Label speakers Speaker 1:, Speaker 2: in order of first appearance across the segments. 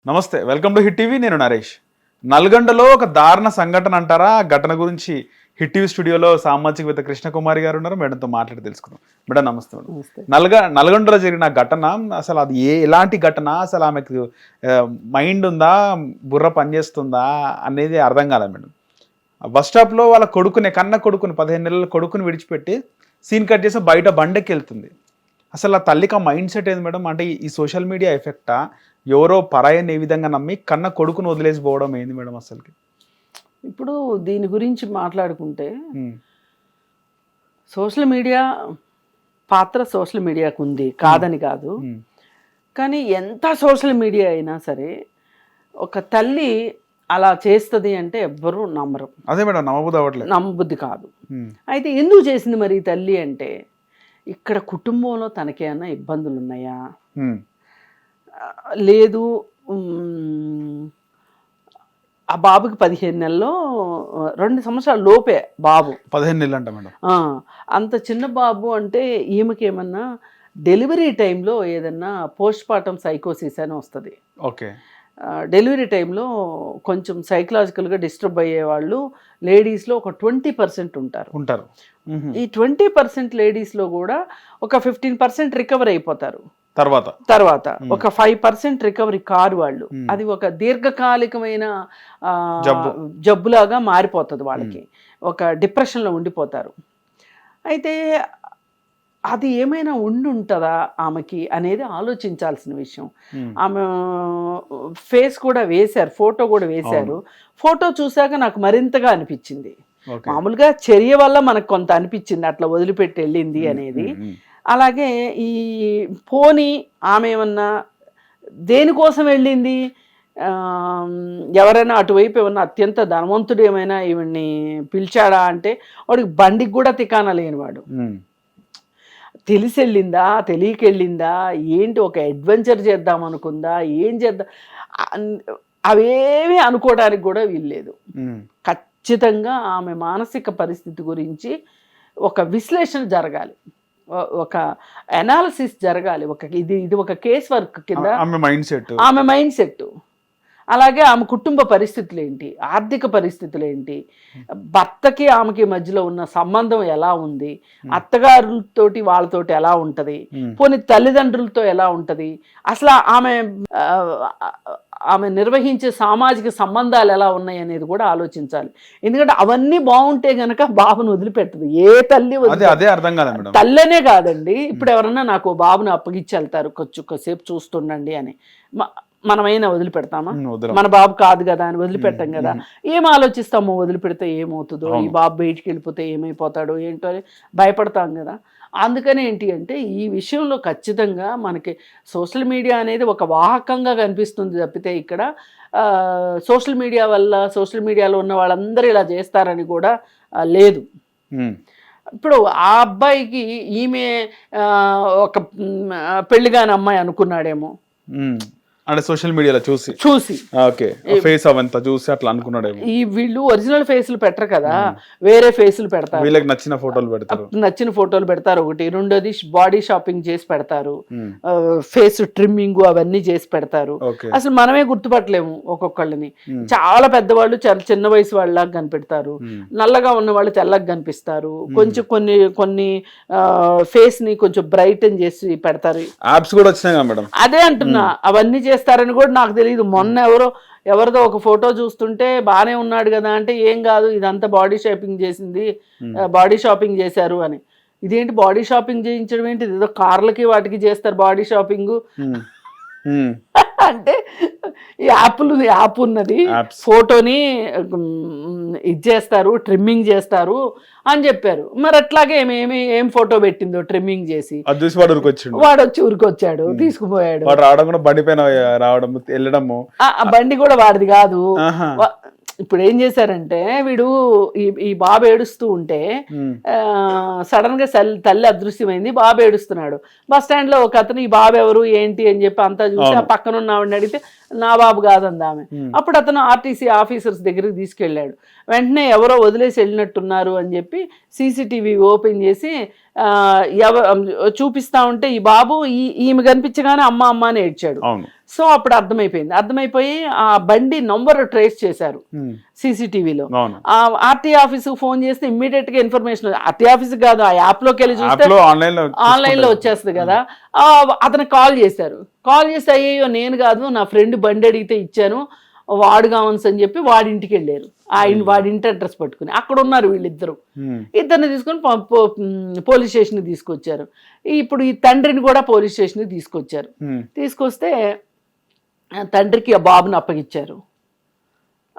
Speaker 1: నమస్తే, welcome to hit TV. నేను నరేష్. నల్గొండలో ఒక దారుణ సంఘటన అంటారా? ఆ ఘటన గురించి హిట్ టీవీ స్టూడియోలో సామాజికవేత్త కృష్ణకుమారి గారు ఉన్నారు. మేడంతో మాట్లాడి తెలుసుకుందాం. మేడం నమస్తే. మేడం, నల్గొండలో జరిగిన ఘటన అసలు అది ఎలాంటి ఘటన? అసలు ఆమెకు మైండ్ ఉందా, బుర్ర పనిచేస్తుందా అనేది అర్థం కాలేదు మేడం. బస్ స్టాప్లో వాళ్ళ కన్న కొడుకుని 15 నెలల కొడుకుని విడిచిపెట్టి సీన్ కట్ చేసి బయట బండెక్కి వెళ్తుంది. అసలు ఆ తల్లికి ఆ మైండ్ సెట్ ఏంది మేడం? అంటే ఈ సోషల్ మీడియా ఎఫెక్టా, ఎవరో పరాయని ఏ విధంగా నమ్మి కన్న కొడుకును వదిలేసిపోవడం ఏంది మేడం అసలుకి?
Speaker 2: ఇప్పుడు దీని గురించి మాట్లాడుకుంటే సోషల్ మీడియా పాత్ర సోషల్ మీడియాకు ఉంది, కాదని కాదు. కానీ ఎంత సోషల్ మీడియా అయినా సరే ఒక తల్లి అలా చేస్తుంది అంటే ఎవ్వరూ నమ్మరు.
Speaker 1: అదే మేడం,
Speaker 2: నమ్మబుద్ధి కాదు. అయితే ఎందుకు చేసింది మరి ఈ తల్లి అంటే, ఇక్కడ కుటుంబంలో తనకేమన్నా ఇబ్బందులు ఉన్నాయా, లేదు ఆ బాబుకి 15 నెలల్లో 2 సంవత్సరాల లోపే బాబు,
Speaker 1: 15 నెలలు అంట మేడం.
Speaker 2: అంత చిన్న బాబు అంటే ఈమెకి ఏమన్నా డెలివరీ టైంలో ఏదన్నా పోస్ట్ పార్టం సైకోసిస్ అని వస్తుంది.
Speaker 1: ఓకే.
Speaker 2: డెలివరీ టైంలో కొంచెం సైకలాజికల్గా డిస్టర్బ్ అయ్యే వాళ్ళు లేడీస్లో ఒక 20% ఉంటారు. ఈ 20% లేడీస్లో కూడా ఒక 15% రికవర్ అయిపోతారు. తర్వాత ఒక 5% రికవరీ కారు వాళ్ళు. అది ఒక దీర్ఘకాలికమైన జబ్బులాగా మారిపోతుంది వాళ్ళకి, ఒక డిప్రెషన్లో ఉండిపోతారు. అయితే అది ఏమైనా ఉంటుందా ఆమెకి అనేది ఆలోచించాల్సిన విషయం. ఆమె ఫేస్ కూడా వేశారు, ఫోటో కూడా వేశారు. ఫోటో చూశాక నాకు మరింతగా అనిపించింది. మామూలుగా చర్య వల్ల మనకు కొంత అనిపించింది అట్లా వదిలిపెట్టి వెళ్ళింది అనేది. అలాగే ఈ పోనీ ఆమె ఏమన్నా దేనికోసం వెళ్ళింది, ఎవరైనా అటువైపు ఏమన్నా అత్యంత ధనవంతుడు ఏమైనా ఈవిడ్ని పిలిచాడా అంటే వాడికి బండికి కూడా తికానా లేనివాడు. తెలిసి వెళ్ళిందా, తెలియక వెళ్ళిందా, ఏంటి ఒక అడ్వెంచర్ చేద్దాం అనుకుందా, ఏం చేద్దాం, అవేమీ అనుకోవడానికి కూడా వీల్లేదు. ఖచ్చితంగా ఆమె మానసిక పరిస్థితి గురించి ఒక విశ్లేషణ జరగాలి, ఒక అనాలిసిస్ జరగాలి. ఇది ఒక కేస్ వర్క్ కింద ఆమె మైండ్ సెట్, అలాగే ఆమె కుటుంబ పరిస్థితులు ఏంటి, ఆర్థిక పరిస్థితులు ఏంటి, భర్తకి ఆమెకి మధ్యలో ఉన్న సంబంధం ఎలా ఉంది, అత్తగారులతోటి వాళ్ళతోటి ఎలా ఉంటది, పోనీ తల్లిదండ్రులతో ఎలా ఉంటది, అసలు ఆమె నిర్వహించే సామాజిక సంబంధాలు ఎలా ఉన్నాయి అనేది కూడా ఆలోచించాలి. ఎందుకంటే అవన్నీ బాగుంటే గనక బాబును వదిలిపెట్టదు ఏ తల్లి. తల్లనే కాదండి, ఇప్పుడు ఎవరన్నా నాకు బాబుని అప్పగిచ్చి వెళ్తారు, కొద్దిసేపు చూస్తుండండి అని, మనమైనా వదిలిపెడతామా? మన బాబు కాదు కదా అని వదిలిపెట్టాం కదా. ఏం ఆలోచిస్తామో, వదిలిపెడితే ఏమవుతుందో, ఈ బాబు బయటికి వెళ్ళిపోతే ఏమైపోతాడో ఏంటో అని భయపడతాం కదా. అందుకని ఏంటి అంటే ఈ విషయంలో ఖచ్చితంగా మనకి సోషల్ మీడియా అనేది ఒక వాహకంగా కనిపిస్తుంది తప్పితే ఇక్కడ సోషల్ మీడియా వల్ల సోషల్ మీడియాలో ఉన్న వాళ్ళందరూ ఇలా చేస్తారని కూడా లేదు. ఇప్పుడు ఆ అబ్బాయికి ఈమె ఒక పెళ్లిగాని అమ్మాయి అనుకున్నాడేమో,
Speaker 1: అంటే సోషల్ మీడియాలో చూసి ఓకే ఫేస్ అవంతా చూసి అట్లా అనుకున్నాడేమో.
Speaker 2: ఈ వీళ్ళు ఒరిజినల్ ఫేసులు పెట్టరు కదా, వేరే ఫేసులు పెడతారు,
Speaker 1: వీళ్ళకి నచ్చిన ఫోటోలు పెడతారు. ఒకటి, రెండోది బాడీ షాపింగ్ చేసి పెడతారు, ఫేస్ ట్రిమ్మింగ్ అవన్నీ చేసి పెడతారు. అసలు మనమే గుర్తుపట్టలేము ఒక్కొక్కళ్ళని. చాలా పెద్దవాళ్ళు చాలా చిన్న వయసు వాళ్ళలాగా కనిపెడతారు, నల్లగా ఉన్న వాళ్ళు తెల్లగా కనిపిస్తారు, కొంచెం కొన్ని ఫేస్ ని కొంచెం బ్రైటన్ చేసి పెడతారు. యాప్స్ కూడా వచ్చినాయి మేడం.
Speaker 2: అదే అంటున్నా, అవన్నీ చేస్తారని కూడా నాకు తెలియదు. మొన్న ఎవరిదో ఒక ఫోటో చూస్తుంటే బాగానే ఉన్నాడు కదా అంటే, ఏం కాదు ఇదంతా బాడీ షాపింగ్ చేసింది, బాడీ షాపింగ్ చేశారు అని. ఇదేంటి బాడీ షాపింగ్ చేయించడం ఏంటి, ఏదో కార్లకి వాటికి చేస్తారు బాడీ షాపింగ్ అంటే. యాప్ ఉన్నది, ఫోటోని ఇది చేస్తారు, ట్రిమ్మింగ్ చేస్తారు అని చెప్పారు. మరి అట్లాగే ఏం ఫోటో పెట్టిందో ట్రిమ్మింగ్ చేసి వాడు వచ్చి ఊరికొచ్చాడు, తీసుకుపోయాడు. బండి కూడా వాడిది కాదు. ఇప్పుడు ఏం చేశారంటే, వీడు ఈ బాబు ఏడుస్తూ ఉంటే సడన్ గా తల్లి అదృశ్యమైంది, బాబు ఏడుస్తున్నాడు. బస్ స్టాండ్ లో ఒక అతను ఈ బాబు ఎవరు ఏంటి అని చెప్పి అంతా చూసి ఆ పక్కన ఉన్న ఆవిడని అడిగితే నా బాబు కాదంది ఆమె. అప్పుడు అతను ఆర్టీసీ ఆఫీసర్స్ దగ్గరికి తీసుకెళ్ళాడు. వెంటనే ఎవరో వదిలేసి వెళ్ళినట్టున్నారు అని చెప్పి సీసీటీవీ ఓపెన్ చేసి చూపిస్తా ఉంటే ఈ బాబు ఈమె కనిపించగానే అమ్మ అమ్మ అని ఏడ్చాడు. సో అప్పుడు అర్థమైపోయి ఆ బండి నంబర్ ట్రేస్ చేశారు సీసీటీవీలో. ఆర్టీ ఆఫీస్కి ఫోన్ చేస్తే ఇమ్మీడియట్ గా ఇన్ఫర్మేషన్, ఆర్టీ ఆఫీస్ కాదు, ఆ యాప్ లోకి వెళ్ళి చూస్తే ఆన్లైన్ లో వచ్చేస్తుంది కదా. అతను కాల్ చేస్తే అయ్యో నేను కాదు, నా ఫ్రెండ్ బండి అడిగితే ఇచ్చాను, వాడు కావన్స్ అని చెప్పి వాడి ఇంటికి వెళ్ళారు. వాడి ఇంటి అడ్రస్ పట్టుకుని అక్కడ ఉన్నారు ఇద్దరిని తీసుకొని పోలీస్ స్టేషన్కి తీసుకొచ్చారు. ఇప్పుడు ఈ తండ్రిని కూడా పోలీస్ స్టేషన్కి తీసుకొస్తే తండ్రికి ఆ బాబుని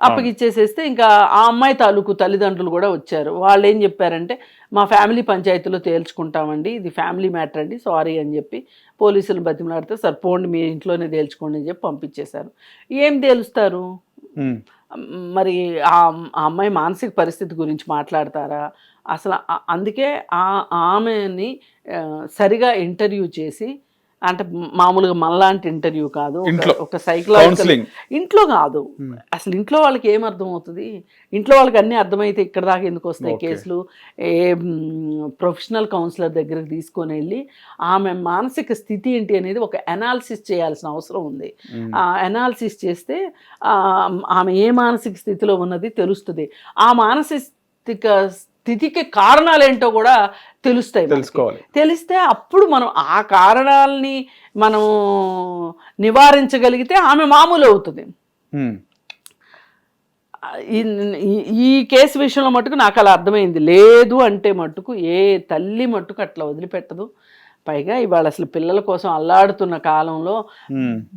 Speaker 2: అప్పగిచ్చేసేస్తే ఇంకా ఆ అమ్మాయి తాలూకు తల్లిదండ్రులు కూడా వచ్చారు. వాళ్ళు ఏం చెప్పారంటే మా ఫ్యామిలీ పంచాయతీలో తేల్చుకుంటామండి, ఇది ఫ్యామిలీ మ్యాటర్ అండి, సారీ అని చెప్పి పోలీసులు బతిమలాడితే సార్ పోండి మీ ఇంట్లోనే తేల్చుకోండి అని చెప్పి పంపించేశారు. ఏం తేలుస్తారు మరి? ఆ అమ్మాయి మానసిక పరిస్థితి గురించి మాట్లాడతారా అసలు? అందుకే ఆమెని సరిగా ఇంటర్వ్యూ చేసి, అంటే మామూలుగా మనలాంటి ఇంటర్వ్యూ కాదు, ఒక సైకలాజికల్, ఇంట్లో కాదు అసలు. ఇంట్లో వాళ్ళకి ఏం అర్థం అవుతుంది? ఇంట్లో వాళ్ళకి అన్నీ అర్థమైతే ఇక్కడ దాకా ఎందుకు వస్తాయి కేసులు? ప్రొఫెషనల్ కౌన్సిలర్ దగ్గరికి తీసుకొని వెళ్ళి ఆమె మానసిక స్థితి ఏంటి అనేది ఒక అనాలిసిస్ చేయాల్సిన అవసరం ఉంది. ఆ అనాలిసిస్ చేస్తే ఆమె ఏ మానసిక స్థితిలో ఉన్నది తెలుస్తుంది. ఆ మానసిక స్థితికి కారణాలేంటో కూడా తెలుసుకోవాలి. తెలిస్తే అప్పుడు మనం ఆ కారణాలని మనం నివారించగలిగితే ఆమె మామూలు అవుతుంది. ఈ కేసు విషయంలో మటుకు నాకు అలా అర్థమైంది. లేదు అంటే మటుకు ఏ తల్లి మటుకు అట్లా వదిలిపెట్టదు. పైగా ఇవాళ అసలు పిల్లల కోసం అల్లాడుతున్న కాలంలో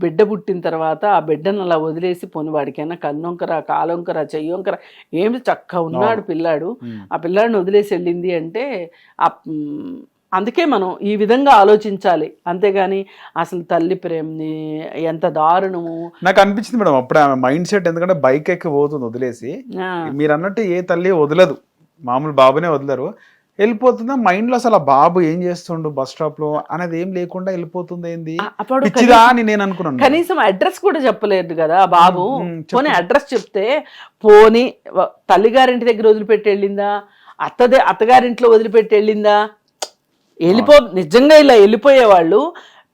Speaker 2: బిడ్డ పుట్టిన తర్వాత ఆ బిడ్డను అలా వదిలేసి పోని వాడికైనా కన్నొంకర కాలొంకర చెయ్యొంకర ఏమి చక్కగా ఉన్నాడు పిల్లాడు, ఆ పిల్లాడిని వదిలేసి వెళ్ళింది అంటే అందుకే మనం ఈ విధంగా ఆలోచించాలి. అంతేగాని అసలు తల్లి ప్రేమని ఎంత దారుణము
Speaker 1: నాకు అనిపించింది మేడం అప్పుడు ఆమె మైండ్ సెట్. ఎందుకంటే బైక్ ఎక్కి పోతుంది వదిలేసి, మీరు అన్నట్టు ఏ తల్లి వదలదు, మామూలు బాబునే వదలరు, వెళ్ళిపోతుందా మైండ్ లో అసలు బాబు ఏం చేస్తుండు బస్ స్టాప్ లో అనేది ఏం లేకుండా వెళ్ళిపోతుంది. ఏంది పిచ్చిదా అని నేను అనుకున్నాను.
Speaker 2: కనీసం అడ్రస్ కూడా చెప్పలేదు కదా బాబు. పోనీ అడ్రస్ చెప్తే పోనీ తల్లిగారింటి దగ్గర వదిలిపెట్టి వెళ్ళిందా, అత్తగారింట్లో వదిలిపెట్టి వెళ్ళిందా? నిజంగా ఇలా వెళ్ళిపోయేవాళ్ళు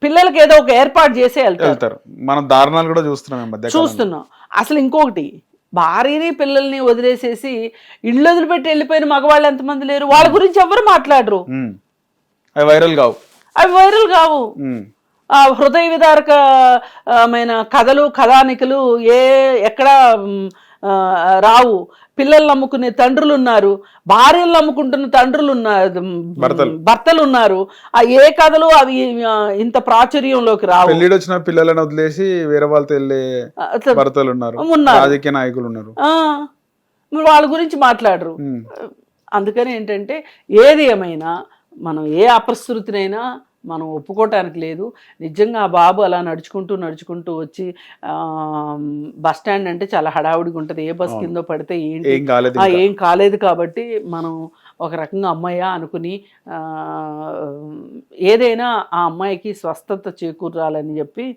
Speaker 2: పిల్లలకి ఏదో ఒక ఏర్పాటు చేసి వెళ్తారు.
Speaker 1: మనం దారుణాలు కూడా చూస్తున్నాం.
Speaker 2: అసలు ఇంకొకటి, భార్యని పిల్లల్ని వదిలేసేసి ఇళ్ళు వదిలిపెట్టి వెళ్ళిపోయిన మగవాళ్ళు ఎంతమంది లేరు? వాళ్ళ గురించి ఎవరు మాట్లాడరు.
Speaker 1: అవి వైరల్
Speaker 2: కావు. హృదయ విదారకమైన కథలు కథానికలు ఎక్కడ రావు. పిల్లలు నమ్ముకునే తండ్రులు ఉన్నారు, భార్యలు నమ్ముకుంటున్న తండ్రులు ఉన్నారు, భర్తలు ఉన్నారు. ఆ ఏ కథలు అవి ఇంత ప్రాచుర్యంలోకి రావు.
Speaker 1: పెళ్లిడి వచ్చిన పిల్లలను వదిలేసి వేరే వాళ్ళతో వెళ్ళే భర్తలు ఉన్నారు, రాజకీయ నాయకులు ఉన్నారు,
Speaker 2: వాళ్ళ గురించి మాట్లాడరు. అందుకని ఏంటంటే ఏది ఏమైనా మనం ఏ అపశృతినైనా మనం ఒప్పుకోవటానికి లేదు. నిజంగా ఆ బాబు అలా నడుచుకుంటూ వచ్చి బస్ స్టాండ్ అంటే చాలా హడావుడిగా ఉంటుంది, ఏ బస్ కిందో పడితే ఏం కాలేదు కాబట్టి మనం ఒక రకంగా అమ్మాయి అనుకుని ఏదైనా ఆ అమ్మాయికి స్వస్థత చేకూరాలని చెప్పి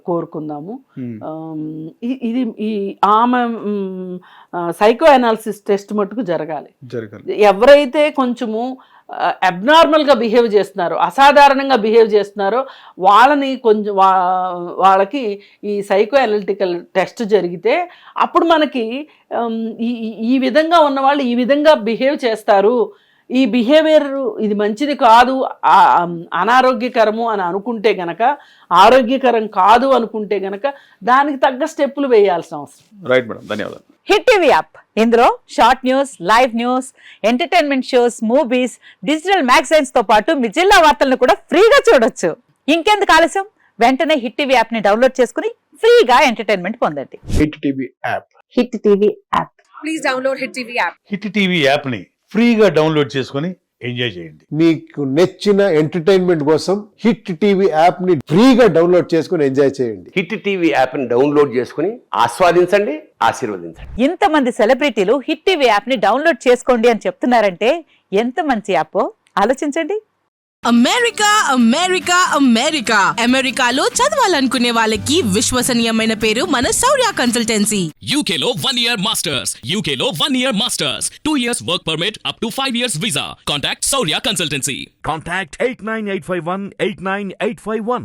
Speaker 2: కోరుకుందాము. ఇది ఈ ఆమె సైకో అనాలిసిస్ టెస్ట్ మట్టుకు జరగాలి. ఎవరైతే కొంచెము అబ్నార్మల్గా బిహేవ్ చేస్తున్నారో, అసాధారణంగా బిహేవ్ చేస్తున్నారో వాళ్ళని కొంచెం వాళ్ళకి ఈ సైకో అనలిటికల్ టెస్ట్ జరిగితే అప్పుడు మనకి ఈ విధంగా ఉన్న వాళ్ళు ఈ విధంగా బిహేవ్ చేస్తారు, ఈ బిహేవియర్ ఇది మంచిది కాదు, అనారోగ్యకరము అని అనుకుంటే గనక, ఆరోగ్యకరం కాదు అనుకుంటే గనక దానికి తగ్గ స్టెప్పులు వేయాల్సిన అవసరం.
Speaker 1: రైట్ మేడం, ధన్యవాదాలు.
Speaker 3: హిట్ టీవీ యాప్, ఇందులో short news, live news, entertainment shows, movies, digital magazines తో పాటు మీ జిల్లా వార్తలను కూడా ఫ్రీగా చూడొచ్చు. ఇంకెందుకు ఆలస్యం, వెంటనే హిట్ టీవీ యాప్ ని డౌన్లోడ్ చేసుకుని ఫ్రీగా ఎంటర్టైన్మెంట్ పొందండి.
Speaker 4: Hit TV app.
Speaker 3: Hit TV app.
Speaker 5: Please download hit TV app.
Speaker 6: Hit TV app ని ఫ్రీగా డౌన్లోడ్ చేసుకుని ఎంజాయ్ చేయండి.
Speaker 4: మీకు నచ్చిన ఎంటర్టైన్మెంట్ కోసం హిట్ టీవీ యాప్ ని ఫ్రీగా డౌన్లోడ్ చేసుకుని ఎంజాయ్ చేయండి.
Speaker 7: హిట్ టీవీ యాప్ ని డౌన్లోడ్ చేసుకుని ఆస్వాదించండి, ఆశీర్వదించండి.
Speaker 3: ఇంతమంది సెలబ్రిటీలు హిట్ టీవీ యాప్ ని డౌన్లోడ్ చేసుకోండి అని చెప్తున్నారంటే ఎంత మంచి యాప్ ఆలోచించండి.
Speaker 5: అమెరికా అమెరికా అమెరికా అమెరికాలో చదవాలనుకునే వాళ్ళకి విశ్వసనీయమైన పేరు మన శౌర్య కన్సల్టెన్సీ.
Speaker 8: UK లో 1 year masters, UK లో 1 year masters, 2 years work permit up to 5 years visa. Contact Saurya Consultancy.
Speaker 9: Contact 89851 89851.